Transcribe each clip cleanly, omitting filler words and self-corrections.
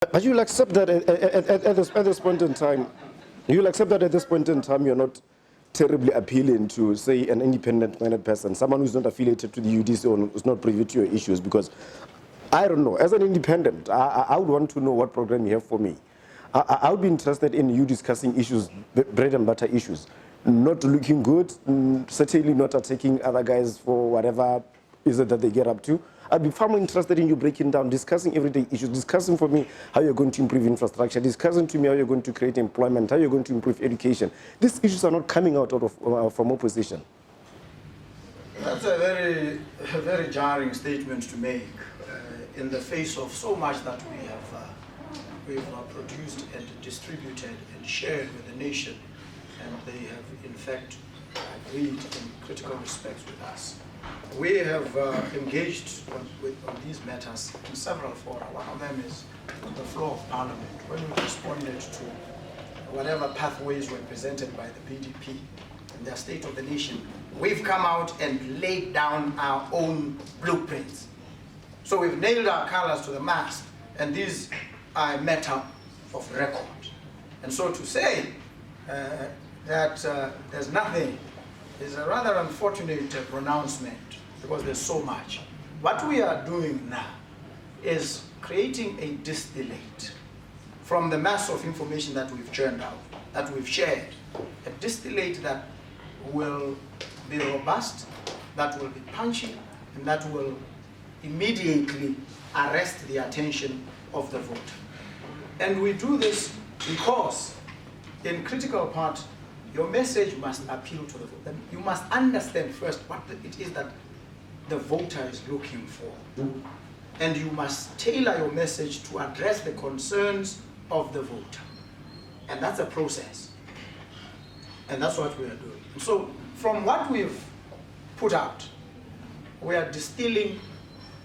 But you'll accept that at this point in time, you'll accept that at this point in time, you're not terribly appealing to, say, an independent-minded person, someone who's not affiliated to the UDC or who's not privy to your issues, because I don't know. As an independent, I would want to know what program you have for me. I would be interested in you discussing issues, bread and butter issues, not looking good, certainly not attacking other guys for whatever is it that they get up to. I'd be far more interested in you breaking down, discussing everyday issues, discussing for me how you're going to improve infrastructure, discussing to me how you're going to create employment, how you're going to improve education. These issues are not coming out of from opposition. That's a very jarring statement to make in the face of so much that we've produced and distributed and shared with the nation, and they have in fact agreed in critical respects with us. We have engaged on these matters in several fora. One of them is the floor of Parliament, when we responded to whatever pathways were presented by the BDP in their State of the Nation. We've come out and laid down our own blueprints. So we've nailed our colors to the mast, and these are a matter of record. And so to say that there's nothing is a rather unfortunate pronouncement, because there's so much. What we are doing now is creating a distillate from the mass of information that we've churned out, that we've shared, a distillate that will be robust, that will be punchy, and that will immediately arrest the attention of the voter. And we do this because, in critical part, your message must appeal to the voter. You must understand first what it is that the voter is looking for. And you must tailor your message to address the concerns of the voter. And that's a process. And that's what we are doing. So from what we've put out, we are distilling,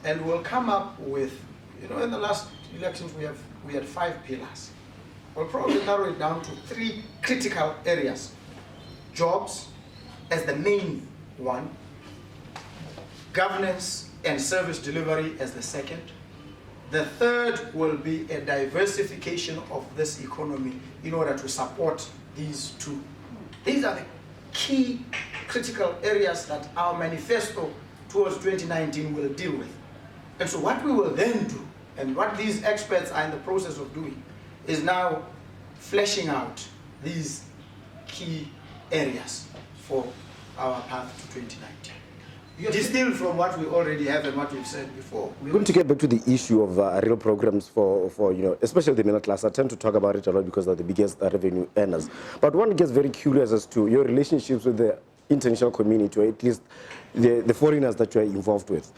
and we'll come up with, in the last elections we had 5 pillars. We'll probably narrow it down to 3 critical areas. Jobs as the main one, governance and service delivery as the second. The third will be a diversification of this economy in order to support these 2. These are the key critical areas that our manifesto towards 2019 will deal with. And so what we will then do, and what these experts are in the process of doing, is now fleshing out these key areas for our path to 2019. Distilled from what we already have and what we've said before. We're going to get back to the issue of real programs for especially the middle class. I tend to talk about it a lot because they're the biggest revenue earners. But one gets very curious as to your relationships with the international community, or at least the foreigners that you're involved with.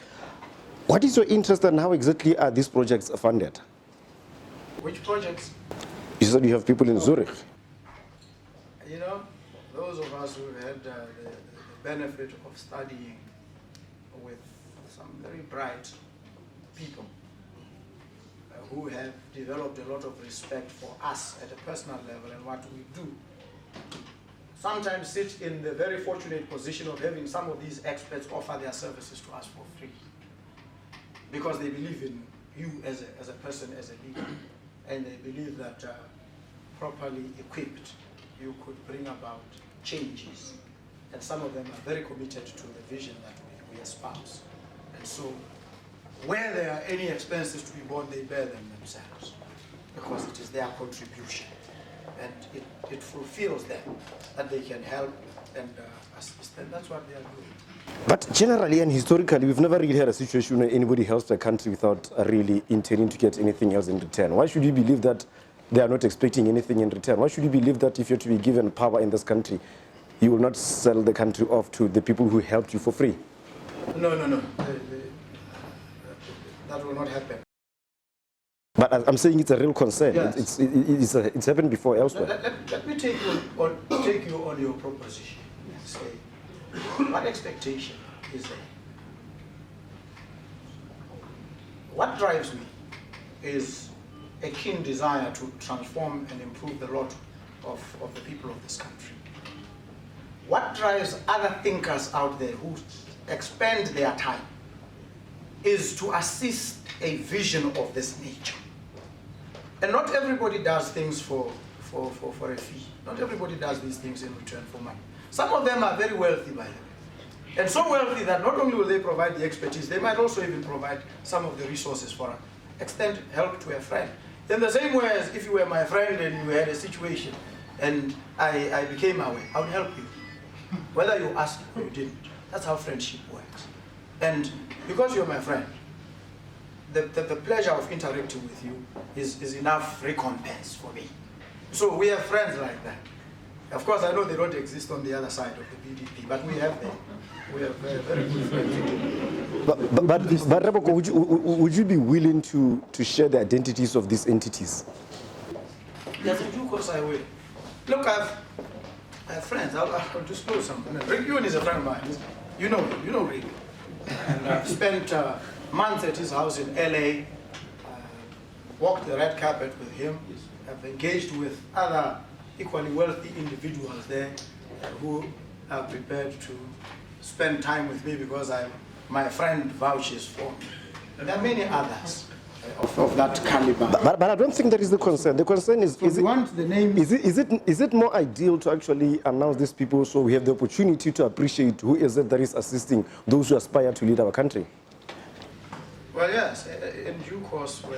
What is your interest and how exactly are these projects funded? Which projects? You said you have people in Zurich. Those of us who had the benefit of studying with some very bright people who have developed a lot of respect for us at a personal level and what we do, sometimes sit in the very fortunate position of having some of these experts offer their services to us for free, because they believe in you as a person, as a leader, and they believe that properly equipped, you could bring about changes. And some of them are very committed to the vision that we espouse. And so where there are any expenses to be borne, they bear them themselves, because it is their contribution. And it fulfills them that they can help and assist. And that's what they are doing. But generally and historically, we've never really had a situation where anybody helps the country without really intending to get anything else in return. Why should you believe that they are not expecting anything in return? Why should you believe that if you're to be given power in this country, you will not sell the country off to the people who helped you for free? No. That will not happen. But I'm saying it's a real concern. Yes. It's happened before elsewhere. Let me take you on your proposition. Say, what expectation is there? What drives me is a keen desire to transform and improve the lot of the people of this country. What drives other thinkers out there who expend their time is to assist a vision of this nature. And not everybody does things for a fee. Not everybody does these things in return for money. Some of them are very wealthy, by the way. And so wealthy that not only will they provide the expertise, they might also even provide some of the resources for extend help to a friend. In the same way as if you were my friend and you had a situation and I became aware, I would help you. Whether you asked or you didn't. That's how friendship works. And because you're my friend, the pleasure of interacting with you is enough recompense for me. So we have friends like that. Of course, I know they don't exist on the other side of the BDP, but we have them. We have very good friends. But Rebecca, would you be willing to share the identities of these entities? Yes, in due course I will. Look, I have friends. I'll disclose something. Rick Ewan is a friend of mine. You know him. You know Rick. And I've spent months at his house in LA. Walked the red carpet with him. I've engaged with other equally wealthy individuals there who are prepared to spend time with me because my friend vouches for me. And there are many others of that caliber. But I don't think that is the concern. The concern is, So is it more ideal to actually announce these people so we have the opportunity to appreciate who is it that is assisting those who aspire to lead our country? Well, yes, in due course we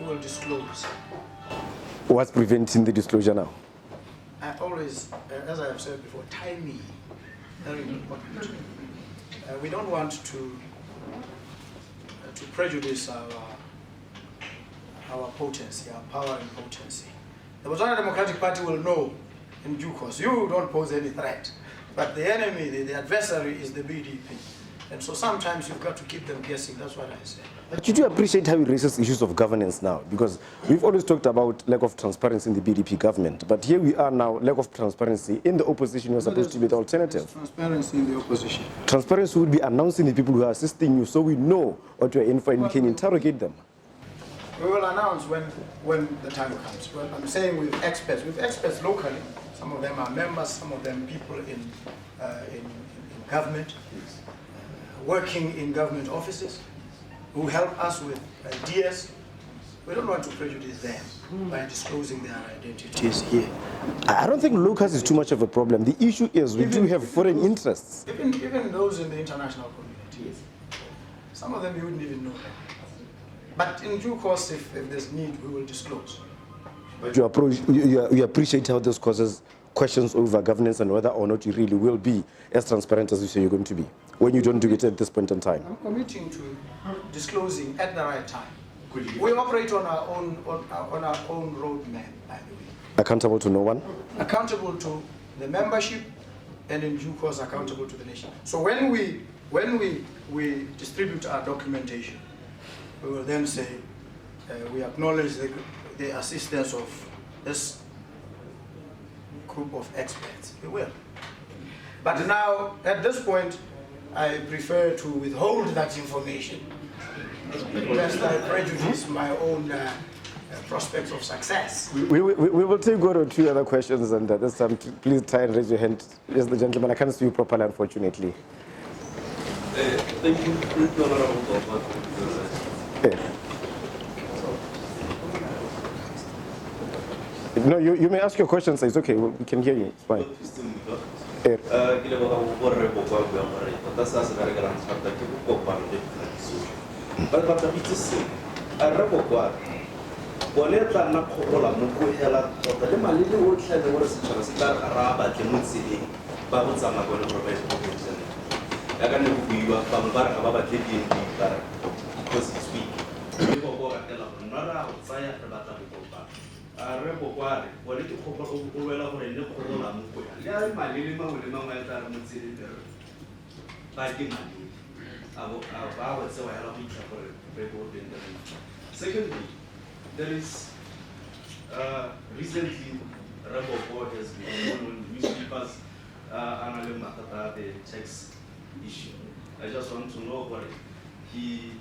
will disclose. What's preventing the disclosure now? I always, as I have said before, timing, very important. We don't want to prejudice our potency, our power and potency. The Botswana Democratic Party will know in due course. You don't pose any threat, but the enemy, the adversary is the BDP. And so sometimes you've got to keep them guessing, that's what I say. But did you appreciate how he raises issues of governance now? Because we've always talked about lack of transparency in the BDP government, but here we are now, lack of transparency in the opposition. You're supposed to be the alternative. Transparency in the opposition. Transparency would be announcing the people who are assisting you so we know what you're in for and we can interrogate them. We will announce when the time comes. Well, I'm saying with experts locally. Some of them are members, some of them people in government, working in government offices, who help us with ideas. We don't want to prejudice them by disclosing their identities here. I don't think locals is too much of a problem. The issue is we do have foreign interests. Even those in the international community. Some of them you wouldn't even know them. But in due course, if there's need, we will disclose. But you appreciate how this causes questions over governance and whether or not you really will be as transparent as you say you're going to be when you don't do it at this point in time. I'm committing to disclosing at the right time. We operate on our own roadmap, by the way. Accountable to no one? Accountable to the membership, and in due course accountable to the nation. So when we distribute our documentation, we will then say we acknowledge the assistance of this group of experts. We will. But now, at this point, I prefer to withhold that information lest I prejudice my own prospects of success. We will take one or two other questions, and this time, please try and raise your hand. Yes, the gentleman. I can't see you properly, unfortunately. Thank you, Honorable. No, you may ask your questions. It's okay. We can hear you. It's fine. Secondly, there is recently Boko has been on newspapers analyzing the tax issue. I just want to know what he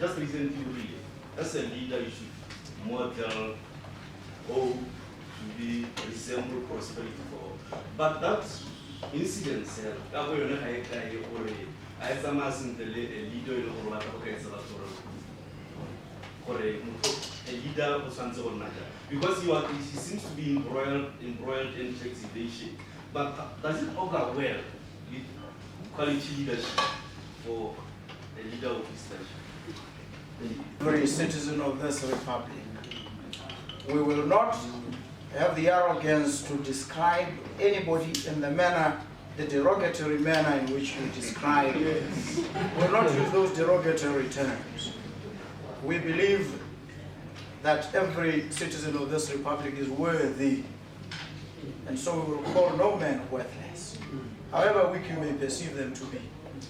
just recently read. That's a leader issue, model, to be resemble prosperity for all. But that incident, for a leader or something like that? Because he seems to be embroiled in tax evasion. But does it augur well with quality leadership for a leader of this nation? Every citizen of this republic, we will not have the arrogance to describe anybody in the derogatory manner in which you describe. We will not use those derogatory terms. We believe that every citizen of this republic is worthy, and so we will call no man worthless, however weak you may perceive them to be,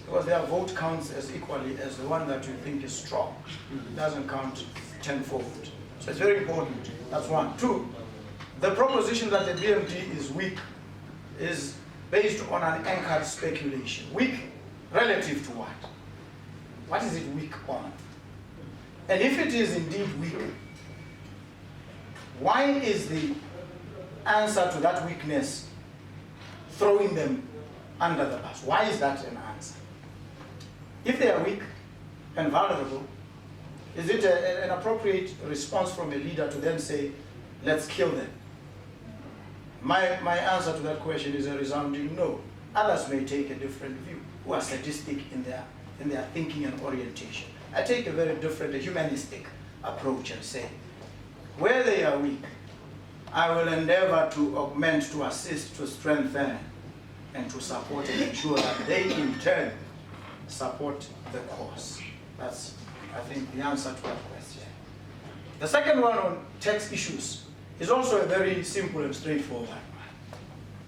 because their vote counts as equally as the one that you think is strong. It doesn't count tenfold. So it's very important. That's one. Two, the proposition that the BMD is weak is based on an anchored speculation. Weak relative to what? What is it weak on? And if it is indeed weak, why is the answer to that weakness throwing them under the bus? Why is that an answer? If they are weak and vulnerable, is it an appropriate response from a leader to then say, let's kill them? My answer to that question is a resounding no. Others may take a different view, who are sadistic in their thinking and orientation. I take a very different, a humanistic approach and say, where they are weak, I will endeavor to augment, to assist, to strengthen, and to support and ensure that they in turn support the cause. That's, I think, the answer to that question. The second one on tax issues is also a very simple and straightforward one.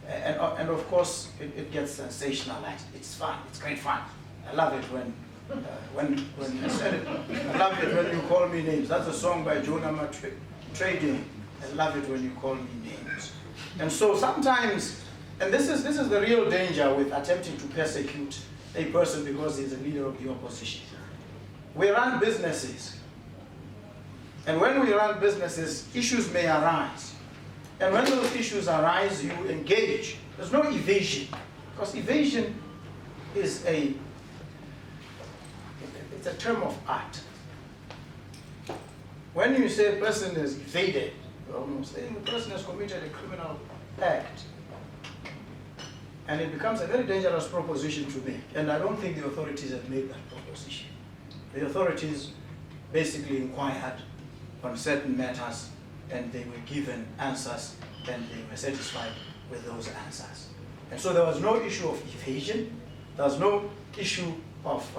And of course, it gets sensationalized. It's fun, it's great fun. I love it when I said it. I love it when you call me names. That's a song by Jonah Trading. I love it when you call me names. And so sometimes, and this is the real danger with attempting to persecute a person because he's a leader of the opposition. We run businesses. And when we run businesses, issues may arise. And when those issues arise, you engage. There's no evasion. Because evasion is it's a term of art. When you say a person is evaded, you're almost saying the person has committed a criminal act. And it becomes a very dangerous proposition to make. And I don't think the authorities have made that proposition. The authorities basically inquired on certain matters, and they were given answers, and they were satisfied with those answers. And so there was no issue of evasion. There was no issue of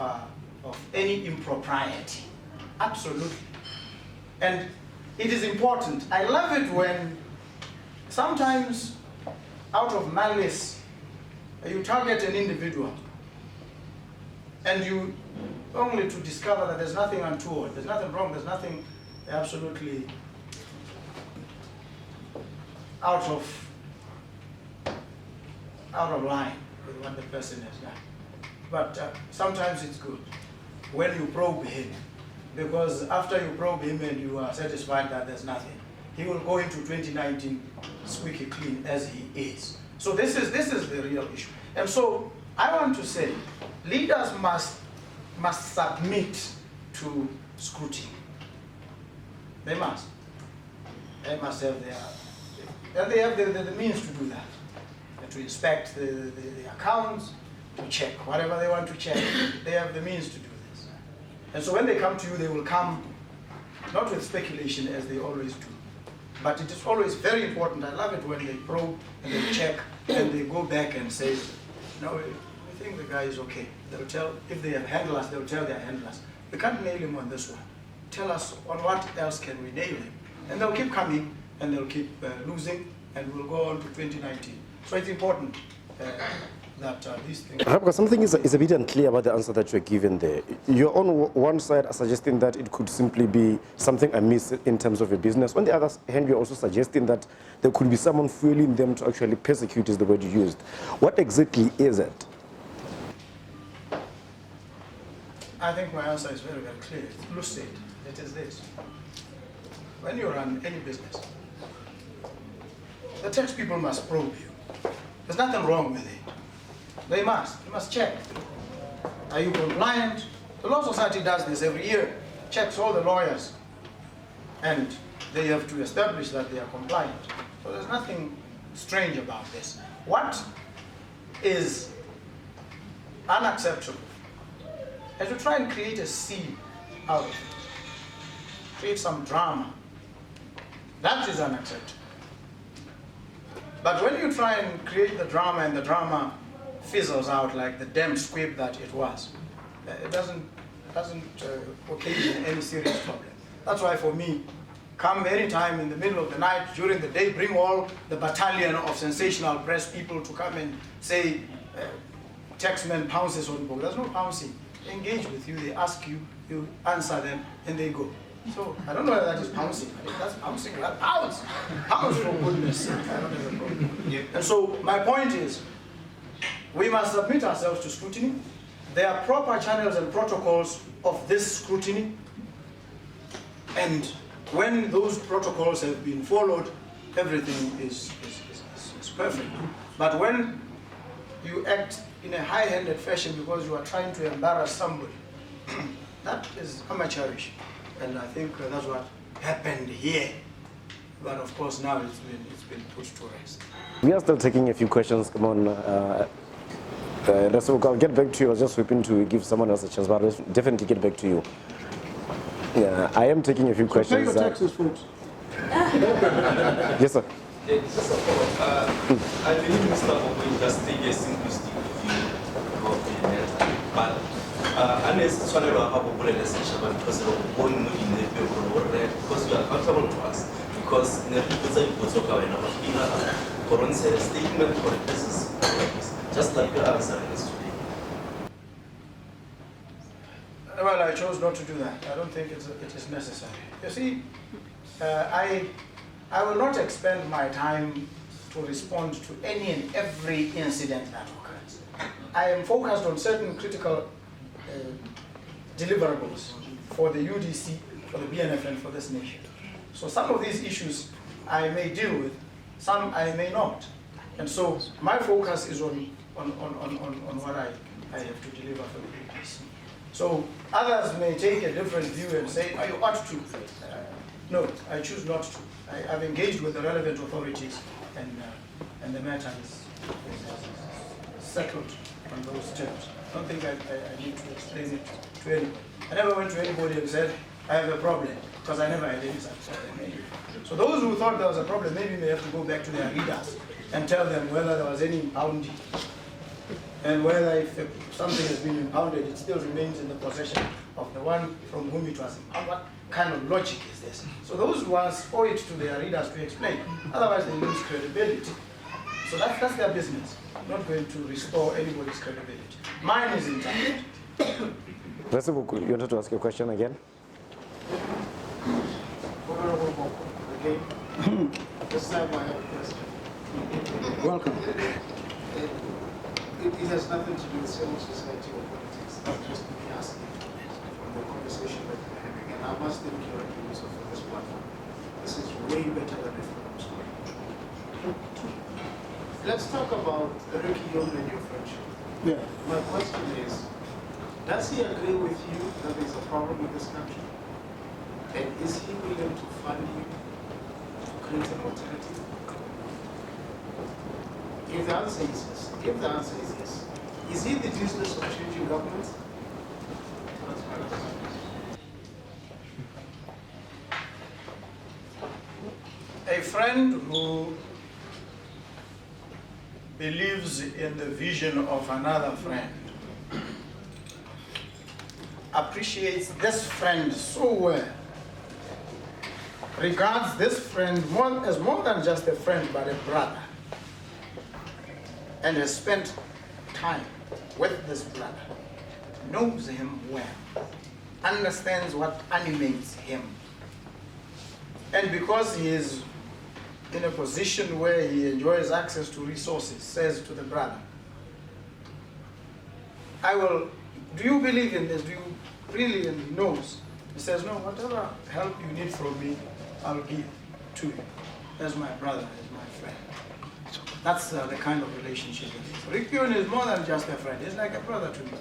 any impropriety. Absolutely. And it is important. I love it when sometimes out of malice, you target an individual, and you only to discover that there's nothing untoward, there's nothing wrong, there's nothing absolutely out of line with what the person has done. But sometimes it's good when you probe him, because after you probe him and you are satisfied that there's nothing, he will go into 2019 squeaky clean as he is. So this is the real issue. And so I want to say, leaders must submit to scrutiny. They must. They must have and they have the means to do that. And to inspect the accounts, to check whatever they want to check. They have the means to do this. And so when they come to you, they will come not with speculation as they always do. But it is always very important. I love it when they probe and they check and they go back and say, no, we think the guy is okay. They'll tell, if they have handlers, they'll tell their handlers, we can't nail him on this one. Tell us on what else can we nail him. And they'll keep coming and they'll keep losing, and we'll go on to 2019. So it's important that these things... Because something is a bit unclear about the answer that you're given there. You're on one side suggesting that it could simply be something amiss in terms of a business. On the other hand, you're also suggesting that there could be someone fueling them to actually persecute, is the word you used. What exactly is it? I think my answer is very, very clear. It's lucid. It is this. When you run any business, the tax people must probe you. There's nothing wrong with it. They must. You must check. Are you compliant? The Law Society does this every year. Checks all the lawyers and they have to establish that they are compliant. So there's nothing strange about this. What is unacceptable is to try and create a scene out of it, create some drama. That is unacceptable. But when you try and create the drama and the drama fizzles out like the damn squib that it was, it doesn't occasion any serious problem. That's why for me, come any time in the middle of the night, during the day, bring all the battalion of sensational press people to come and say, taxman pounces on Boko. There's no pouncing. They engage with you, they ask you, you answer them, and they go. So I don't know whether that is pouncing. I think that's pouncing. That pounce. Pounce, for goodness sake. I don't have a problem. Yeah. And so my point is, we must submit ourselves to scrutiny. There are proper channels and protocols of this scrutiny. And when those protocols have been followed, everything is perfect. But when you act in a high-handed fashion because you are trying to embarrass somebody, that is amateurish. And I think that's what happened here. But of course now it's been put to rest. We are still taking a few questions. Come on. So I'll get back to you. I was just hoping to give someone else a chance, but I'll definitely get back to you. Yeah, I am taking a few questions. Pay your taxes, folks. Yes, sir. Just a follow-up. I believe Mr. Boko is just taking a simplistic view of the matter. But unless it's one of our popular essential, because of one in the people, because you are accountable to us, because in the people say it was okay when our Koran said a statement for this is just like the answer is today. Well, I chose not to do that. I don't think it is necessary. You see, I will not expend my time to respond to any and every incident that occurs. I am focused on certain critical deliverables for the UDC, for the BNF, and for this nation. So some of these issues I may deal with, some I may not. And so my focus is on what I have to deliver for the UDC. So others may take a different view and say, oh, you ought to. No, I choose not to. I've engaged with the relevant authorities, and the matter is settled on those terms. I don't think I need to explain it to anybody. I never went to anybody and said, I have a problem, because I never had any such problem. So those who thought there was a problem, maybe may have to go back to their readers and tell them whether there was any impounding. And whether if something has been impounded, it still remains in the possession of the one from whom it was impounded. What kind of logic is this? So those ones owe it to their readers to explain. Otherwise, they lose credibility. So that's their business. I'm not going to restore anybody's credibility. Mine is intact. Mr. Boko, you wanted to ask a question again? Honorable Boko, okay? This time I have a question. Welcome. It has nothing to do with civil society or politics. It's just me asking from the conversation that we're having. And I must thank you also for this platform. This is way better than the forum school. Let's talk about Ricky Young and your friendship. Yeah. My question is, does he agree with you that there's a problem in this country? And is he willing to fund you to create an alternative? If the answer is yes, is he the business of changing governments? That's my question. A friend who believes in the vision of another friend appreciates this friend so well, regards this friend as more than just a friend but a brother, and has spent time with this brother, knows him well, understands what animates him. And because he is in a position where he enjoys access to resources, says to the brother, do you believe in this? Do you really? And he knows. He says, no, whatever help you need from me, I'll give to you. As my brother, as my friend. That's the kind of relationship it is. Rick Yun is more than just a friend. He's like a brother to me,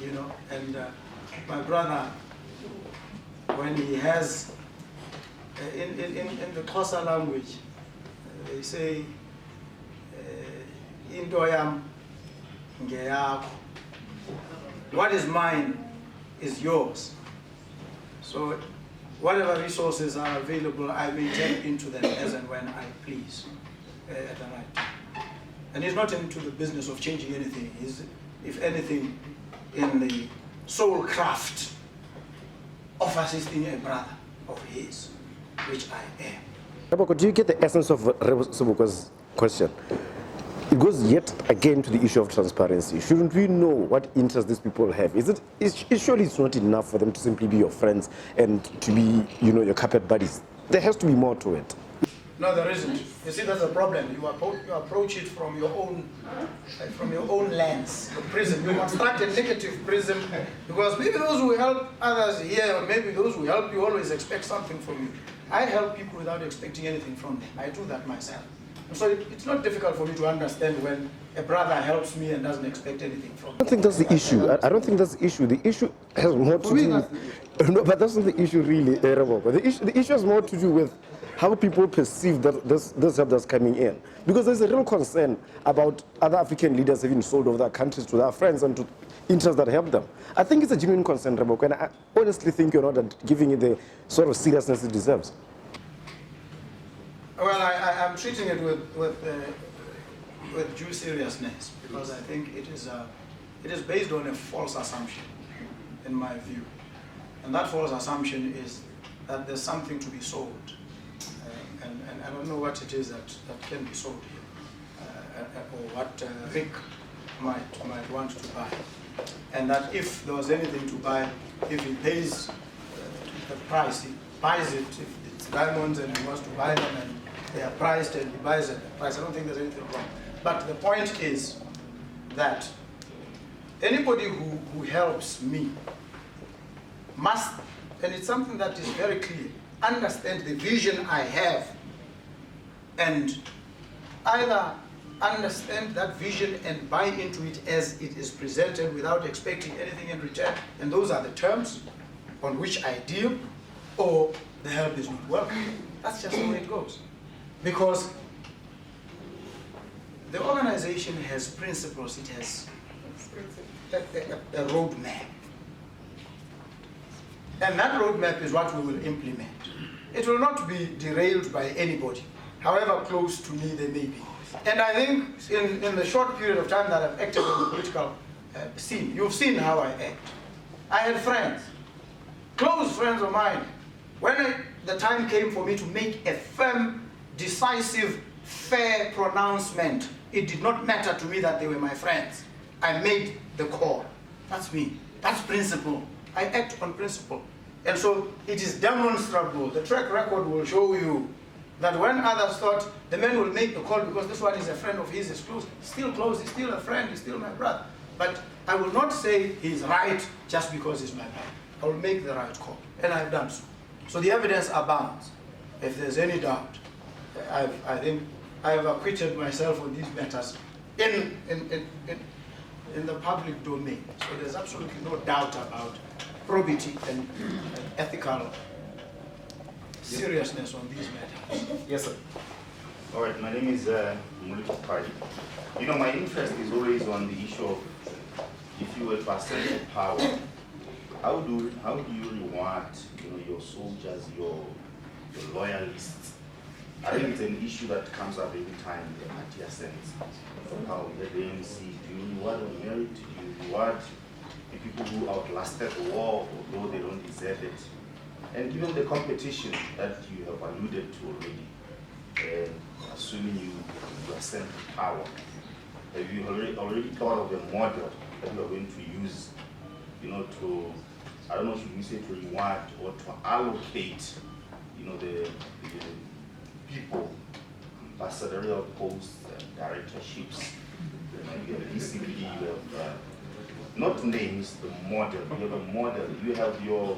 you know. And my brother, when he has in the Xhosa language, they say, into yam ngeyakho. What is mine is yours. So whatever resources are available, I may tap into them as and when I please at the right time. And he's not into the business of changing anything. He's, if anything, in the sole craft of assisting a brother of his, which I am. Boko, do you get the essence of Soboko's question? It goes yet again to the issue of transparency. Shouldn't we know what interest these people have? Surely it's not enough for them to simply be your friends and to be, your carpet buddies. There has to be more to it. No, there isn't. You see, that's a problem. You approach it from your own lens, the prism. You construct a negative prism because maybe those who help others here, or maybe those who help you always expect something from you. I help people without expecting anything from them. I do that myself. So it's not difficult for me to understand when a brother helps me and doesn't expect anything from me. I don't think that's the issue. I don't think that's the issue. The issue has more to do with... No, but that's not the issue really, Boko. The issue has more to do with how people perceive that this help that's coming in. Because there's a real concern about other African leaders having sold off their countries to their friends and to interests that help them. I think it's a genuine concern, Boko, and I honestly think you're not giving it the sort of seriousness it deserves. Well, I'm treating it with due seriousness because I think it is based on a false assumption, in my view, and that false assumption is that there's something to be sold, and I don't know what it is that can be sold here, or what Rick might want to buy, and that if there was anything to buy, if he pays the price, he buys it. If it's diamonds and he wants to buy them and they are priced and he buys at the price, I don't think there's anything wrong. But the point is that anybody who helps me must, and it's something that is very clear, understand the vision I have and either understand that vision and buy into it as it is presented without expecting anything in return, and those are the terms on which I deal, or the help is not welcome. That's just the way it goes. Because the organization has principles, it has a roadmap. And that roadmap is what we will implement. It will not be derailed by anybody, however close to me they may be. And I think in the short period of time that I've acted on the political scene, you've seen how I act. I had friends, close friends of mine. When the time came for me to make a firm, decisive, fair pronouncement, it did not matter to me that they were my friends. I made the call. That's me. That's principle. I act on principle. And so it is demonstrable. The track record will show you that when others thought the man will make the call because this one is a friend of his, is close, he's still a friend, he's still my brother. But I will not say he's right just because he's my brother. I will make the right call. And I've done so. So the evidence abounds. If there's any doubt, I think I have acquitted myself on these matters in the public domain. So there's absolutely no doubt about probity and ethical seriousness on these matters. Yes, sir. All right, my name is Muliki Pai. My interest is always on the issue of if you were to ascend to power, how do you reward your soldiers, your loyalists? I think it's an issue that comes up every time the party ascends. How the ANC, do you reward on merit? Do you reward the people who outlasted the war, although they don't deserve it? And given the competition that you have alluded to already, assuming you ascend to power, have you already thought of a model that you are going to use, to, I don't know, should we say to reward or to allocate, the people, ambassadorial posts, directorships, you have DCP, you have, not names, the model, you have a model, you have your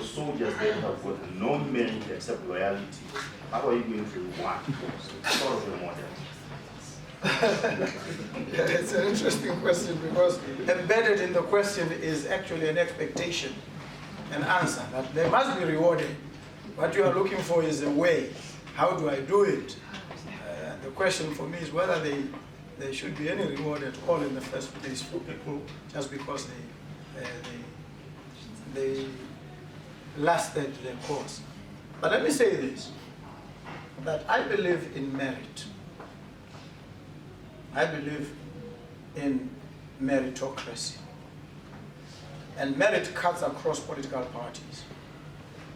soldiers that have got no merit except loyalty. How are you going to reward those? Sort of a model. It's an interesting question because embedded in the question is actually an expectation, an answer that they must be rewarded What you are looking for is a way. How do I do it? The question for me is whether there should be any reward at all in the first place for people just because they lasted their course. But let me say this, that I believe in merit. I believe in meritocracy. And merit cuts across political parties.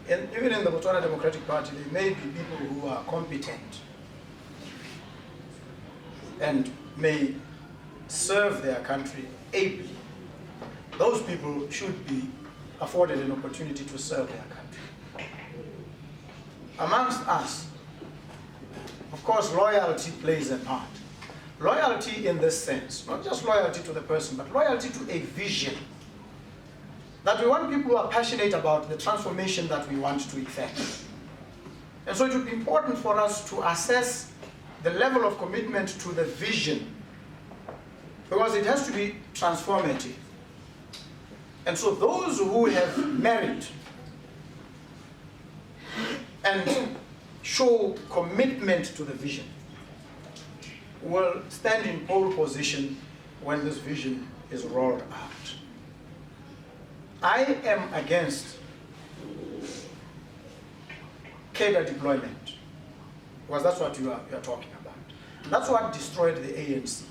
And even in the Botswana Democratic Party, there may be people who are competent and may serve their country ably. Those people should be afforded an opportunity to serve their country. Amongst us, of course, loyalty plays a part. Loyalty in this sense, not just loyalty to the person, but loyalty to a vision. That we want people who are passionate about the transformation that we want to effect. And so it would be important for us to assess the level of commitment to the vision, because it has to be transformative. And so those who have merit and show commitment to the vision will stand in pole position when this vision is rolled out. I am against cadre deployment, because that's what you are talking about. That's what destroyed the ANC.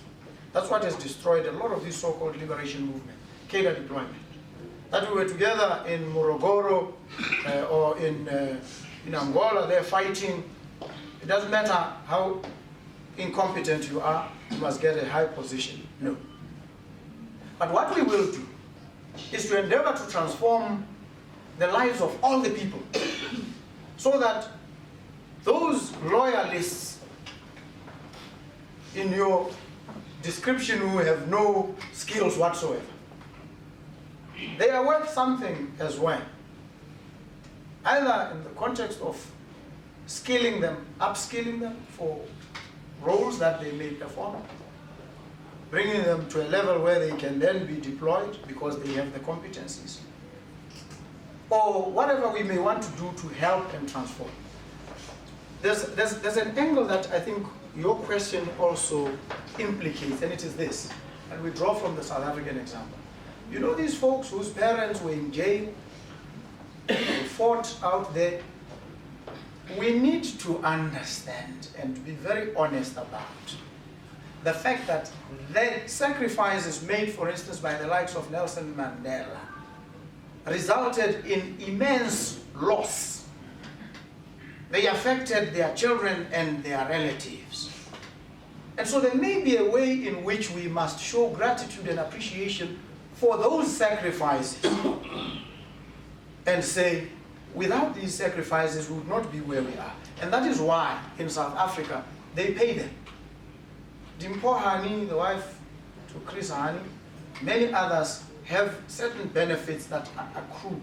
That's what has destroyed a lot of this so-called liberation movement, cadre deployment. That we were together in Morogoro or in Angola, they're fighting. It doesn't matter how incompetent you are, you must get a high position. No. But what we will do is to endeavor to transform the lives of all the people so that those loyalists in your description who have no skills whatsoever, they are worth something as well. Either in the context of skilling them, upskilling them for roles that they may perform, bringing them to a level where they can then be deployed because they have the competencies, or whatever we may want to do to help and transform. There's an angle that I think your question also implicates, and it is this, and we draw from the South African example. You know these folks whose parents were in jail, who fought out there? We need to understand and be very honest about the fact that the sacrifices made, for instance, by the likes of Nelson Mandela resulted in immense loss. They affected their children and their relatives. And so there may be a way in which we must show gratitude and appreciation for those sacrifices and say, without these sacrifices, we would not be where we are. And that is why in South Africa, they pay them. Dimpo Hani, the wife to Chris Hani, many others have certain benefits that accrue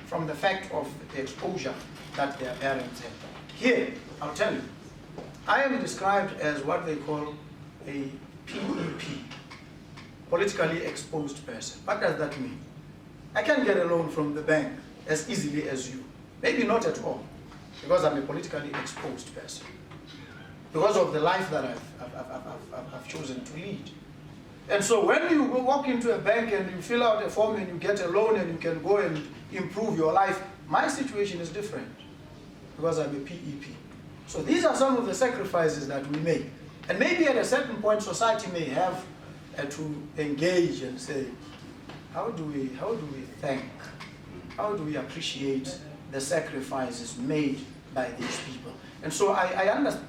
from the fact of the exposure that their parents have. Here, I'll tell you, I am described as what they call a PEP, politically exposed person. What does that mean? I can get a loan from the bank as easily as you. Maybe not at all, because I'm a politically exposed person, because of the life that I've chosen to lead. And so when you go walk into a bank and you fill out a form and you get a loan and you can go and improve your life, my situation is different, because I'm a PEP. So these are some of the sacrifices that we make. And maybe at a certain point society may have to engage and say, how do we thank, how do we appreciate the sacrifices made by these people? And so I understand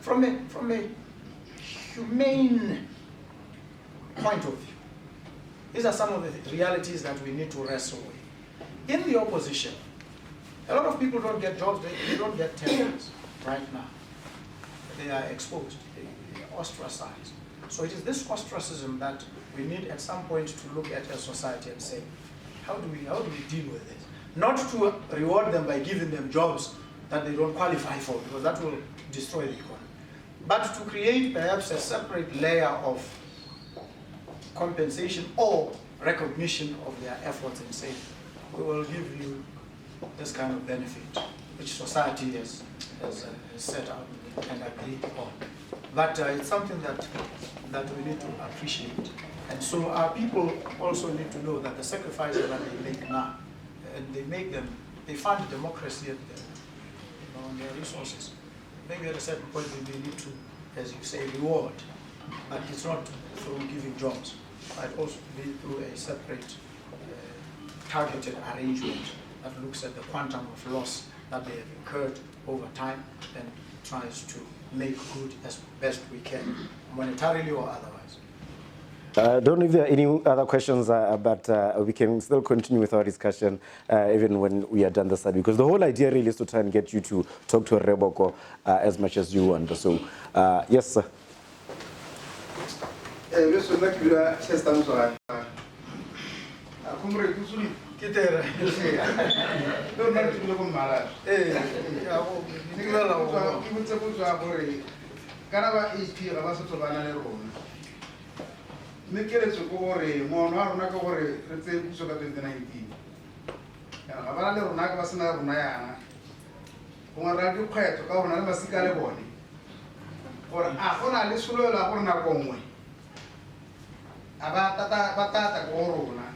from a humane point of view, these are some of the realities that we need to wrestle with. In the opposition, a lot of people don't get jobs, they don't get tenders right now. They are exposed, they are ostracized. So it is this ostracism that we need at some point to look at as society and say, how do we deal with this? Not to reward them by giving them jobs that they don't qualify for, because that will destroy the economy. But to create perhaps a separate layer of compensation or recognition of their efforts and say, we will give you this kind of benefit which society has set out and agreed on. But it's something that we need to appreciate. And so our people also need to know that the sacrifices that they make now, and they fund democracy at on their resources. Maybe at a certain point they may need to, as you say, reward, but it's not through giving jobs. It might also be through a separate targeted arrangement that looks at the quantum of loss that they have incurred over time and tries to make good as best we can, monetarily or otherwise. I don't know if there are any other questions, but we can still continue with our discussion even when we are done this side, because the whole idea really is to try and get you to talk to a Boko as much as you want. So, yes, sir. Mikeletso go gore mono a rona ka gore re tse puso ka 2019 ga bana le rona ka ba sena rona yana go ngara di kgwetso ka rona le masika le bone gore a gona le solelo la gore na gongwe a ba tata go rona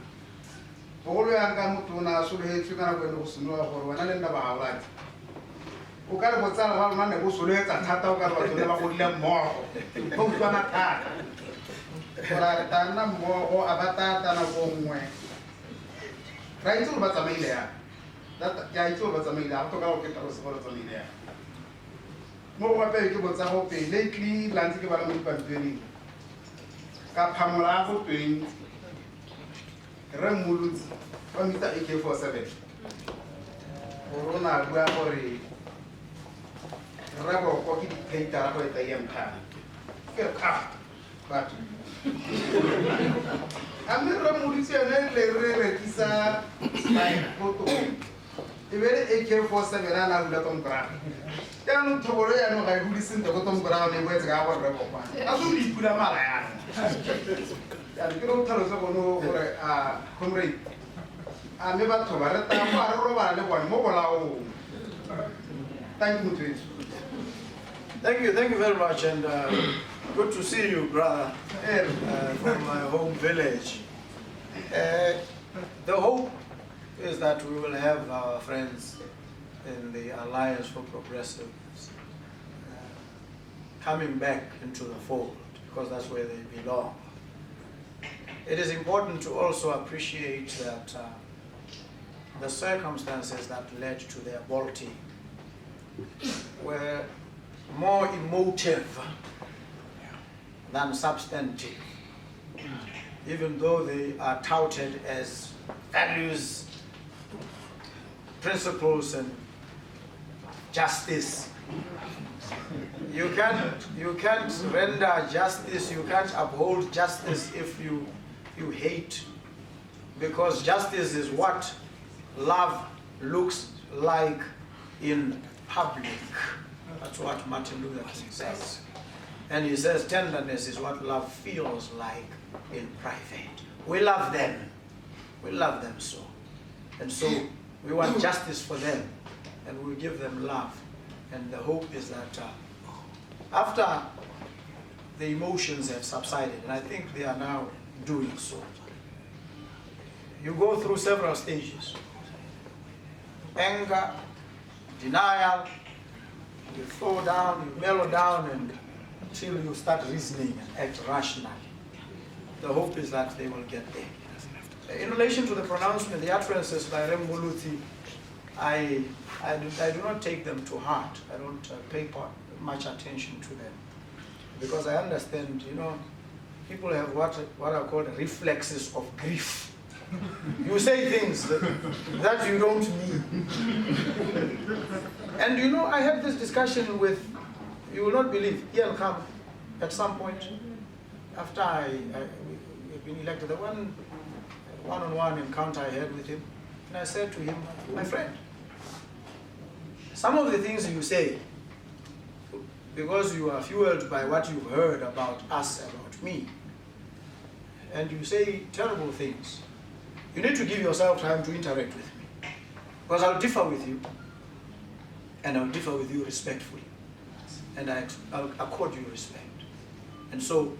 go lo yang ka motho na soletse kana go go sinoa gore wana le nna ba gaolati o ka re botsala ba rona ne go soletsa thata o ka re ba tsone ba go dile mmogo go utlwana thata ora tana mo abatata na bongwe ra itse go ba tsamaile ya data ya itse go ba tsamaile a to ka go ke tlo se go tsamaile ya mo go ba ke botsa go pe lately lantse ke ba le mo dipampiri ka phamola go tweng re mmolutsi ba mita AK47 rona bua gore re go ko ke dipheitara go eta yemkhana ke ka batho Amira mulisi ene le rekisa spine photo. Ibere AK47 ana hula tomkra. Ya no thobolo ya no ga hulisi ntse go tomkra ne boetse ga go re kopa. A so di pula mala ya. Ya ke ro thalo se bono gore a comrade. A me batho ba re ta ba re roba le bone mo bolao. Thank you. Thank you very much, and good to see you, brother, from my home village. The hope is that we will have our friends in the Alliance for Progressives coming back into the fold, because that's where they belong. It is important to also appreciate that the circumstances that led to their bolting were more emotive than substantive, even though they are touted as values, principles, and justice. You can't render justice, you can't uphold justice if you hate, because justice is what love looks like in public. That's what Martin Luther King says. And he says tenderness is what love feels like in private. We love them. We love them so. And so we want justice for them, and we give them love. And the hope is that after the emotions have subsided, and I think they are now doing so, you go through several stages. Anger, denial, you slow down, you mellow down, until you start reasoning and act rationally. The hope is that they will get there. In relation to the pronouncement, the utterances by Rem Muluti, I do not take them to heart. I don't pay much attention to them, because I understand, people have what are called reflexes of grief. You say things that you don't mean. And I had this discussion with, you will not believe, Ian Kam, at some point, after we've been elected, the one-on-one encounter I had with him, and I said to him, my friend, some of the things you say, because you are fueled by what you've heard about us, about me, and you say terrible things, you need to give yourself time to interact with me, because I'll differ with you. and I'll differ with you respectfully, and I'll accord you respect. And so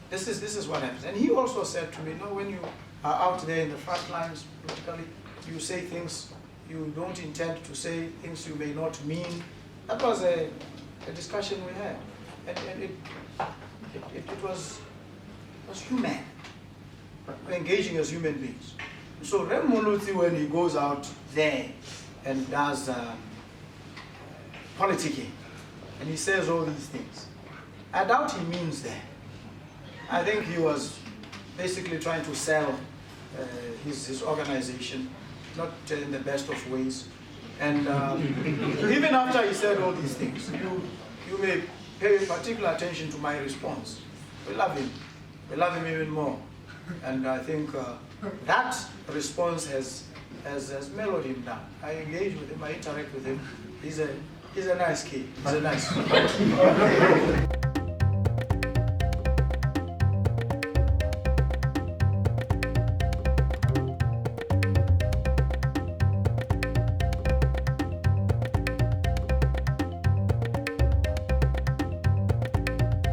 this is what happens. And he also said to me, no, when you are out there in the front lines politically, you say things you don't intend to say, things you may not mean. That was a discussion we had, and it was human, engaging as human beings. So Rem Muluti, when he goes out there and does politicking, and he says all these things, I doubt he means that. I think he was basically trying to sell his organization, not in the best of ways. And even after he said all these things, you may pay particular attention to my response. We love him. We love him even more. And I think that response has mellowed him down. I engage with him, I interact with him. He's a nice kid. He's a nice